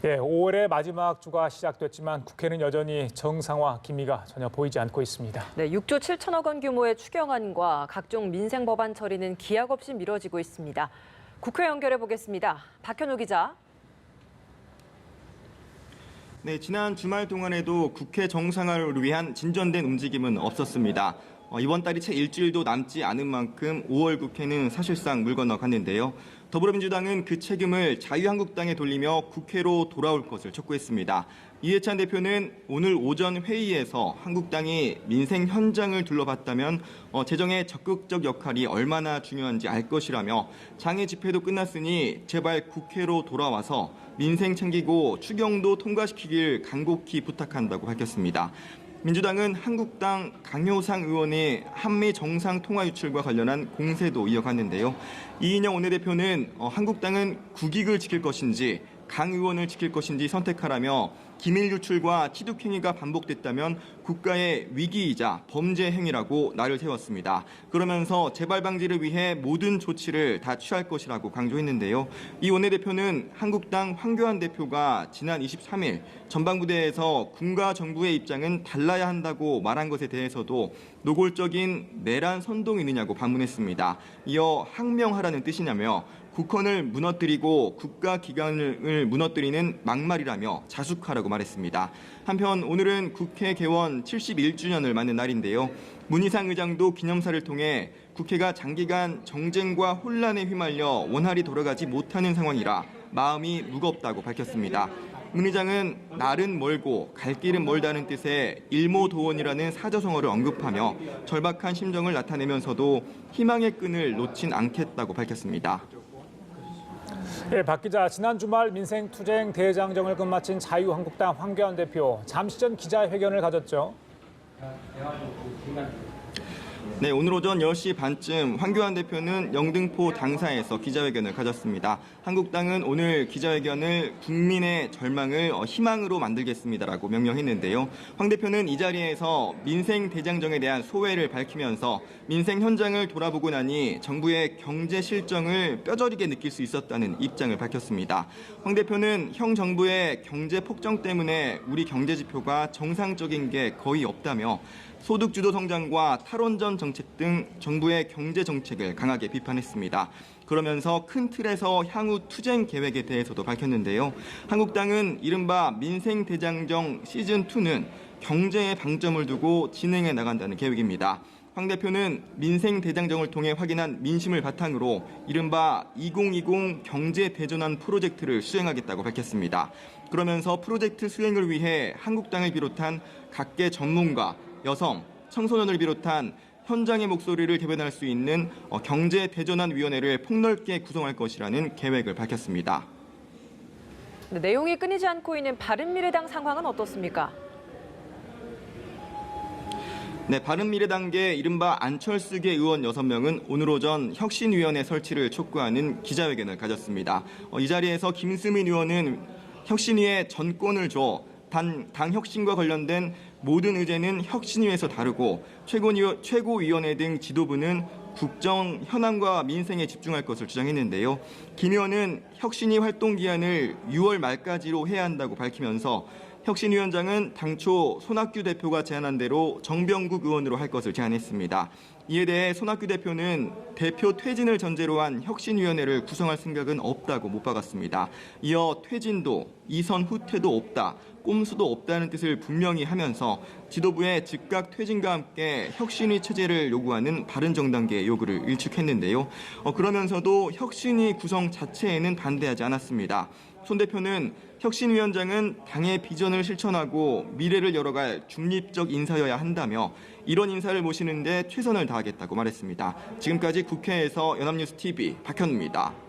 예, 5월의 마지막 주가 시작됐지만 국회는 여전히 정상화 기미가 전혀 보이지 않고 있습니다. 네, 6조 7천억 원 규모의 추경안과 각종 민생 법안 처리는 기약 없이 미뤄지고 있습니다. 국회 연결해 보겠습니다. 박현우 기자. 네, 지난 주말 동안에도 국회 정상화를 위한 진전된 움직임은 없었습니다. 이번 달이 채 일주일도 남지 않은 만큼 5월 국회는 사실상 물 건너갔는데요. 더불어민주당은 그 책임을 자유한국당에 돌리며 국회로 돌아올 것을 촉구했습니다. 이해찬 대표는 오늘 오전 회의에서 한국당이 민생 현장을 둘러봤다면 재정의 적극적 역할이 얼마나 중요한지 알 것이라며 장애 집회도 끝났으니 제발 국회로 돌아와서 민생 챙기고 추경도 통과시키길 간곡히 부탁한다고 밝혔습니다. 민주당은 한국당 강효상 의원의 한미 정상통화 유출과 관련한 공세도 이어갔는데요. 이인영 원내대표는 한국당은 국익을 지킬 것인지 강 의원을 지킬 것인지 선택하라며 기밀 유출과 취득행위가 반복됐다면 국가의 위기이자 범죄 행위라고 날을 세웠습니다. 그러면서 재발 방지를 위해 모든 조치를 다 취할 것이라고 강조했는데요. 이 원내대표는 한국당 황교안 대표가 지난 23일 전방부대에서 군과 정부의 입장은 달라야 한다고 말한 것에 대해서도 노골적인 내란 선동이느냐고 반문했습니다. 이어 항명하라는 뜻이냐며 국헌을 무너뜨리고 국가기관을 무너뜨리는 막말이라며 자숙하라고 말했습니다. 한편 오늘은 국회 개원 71주년을 맞는 날인데요. 문희상 의장도 기념사를 통해 국회가 장기간 정쟁과 혼란에 휘말려 원활히 돌아가지 못하는 상황이라 마음이 무겁다고 밝혔습니다. 문 의장은 날은 멀고 갈 길은 멀다는 뜻의 일모도원이라는 사자성어를 언급하며 절박한 심정을 나타내면서도 희망의 끈을 놓진 않겠다고 밝혔습니다. 예, 박 기자, 지난 주말 민생투쟁 대장정을 끝마친 자유한국당 황교안 대표 잠시 전 기자회견을 가졌죠. 네, 오늘 오전 10시 반쯤 황교안 대표는 영등포 당사에서 기자회견을 가졌습니다. 한국당은 오늘 기자회견을 국민의 절망을 희망으로 만들겠습니다라고 명명했는데요. 황 대표는 이 자리에서 민생 대장정에 대한 소회를 밝히면서 민생 현장을 돌아보고 나니 정부의 경제 실정을 뼈저리게 느낄 수 있었다는 입장을 밝혔습니다. 황 대표는 형 정부의 경제 폭정 때문에 우리 경제 지표가 정상적인 게 거의 없다며 소득주도 성장과 탈원전 정책 등 정부의 경제 정책을 강하게 비판했습니다. 그러면서 큰 틀에서 향후 투쟁 계획에 대해서도 밝혔는데요. 한국당은 이른바 민생 대장정 시즌2는 경제에 방점을 두고 진행해 나간다는 계획입니다. 황 대표는 민생 대장정을 통해 확인한 민심을 바탕으로 이른바 2020 경제 대전환 프로젝트를 수행하겠다고 밝혔습니다. 그러면서 프로젝트 수행을 위해 한국당을 비롯한 각계 전문가, 여성, 청소년을 비롯한 현장의 목소리를 대변할 수 있는 경제대전환위원회를 폭넓게 구성할 것이라는 계획을 밝혔습니다. 네, 내용이 끊이지 않고 있는 바른미래당 상황은 어떻습니까? 네, 바른미래당계 이른바 안철수계 의원 6명은 오늘 오전 혁신위원회 설치를 촉구하는 기자회견을 가졌습니다. 이 자리에서 김수민 의원은 혁신위에 전권을 줘 당 혁신과 관련된 모든 의제는 혁신위에서 다루고 최고위원회 등 지도부는 국정 현안과 민생에 집중할 것을 주장했는데요. 김 의원은 혁신위 활동 기한을 6월 말까지로 해야 한다고 밝히면서 혁신위원장은 당초 손학규 대표가 제안한 대로 정병국 의원으로 할 것을 제안했습니다. 이에 대해 손학규 대표는 대표 퇴진을 전제로 한 혁신위원회를 구성할 생각은 없다고 못 박았습니다. 이어 퇴진도 이선 후퇴도 없다, 꼼수도 없다는 뜻을 분명히 하면서 지도부의 즉각 퇴진과 함께 혁신위 체제를 요구하는 바른정당계의 요구를 일축했는데요. 그러면서도 혁신위 구성 자체에는 반대하지 않았습니다. 손 대표는 혁신위원장은 당의 비전을 실천하고 미래를 열어갈 중립적 인사여야 한다며 이런 인사를 모시는 데 최선을 다하겠다고 말했습니다. 지금까지 국회에서 연합뉴스TV 박현우입니다.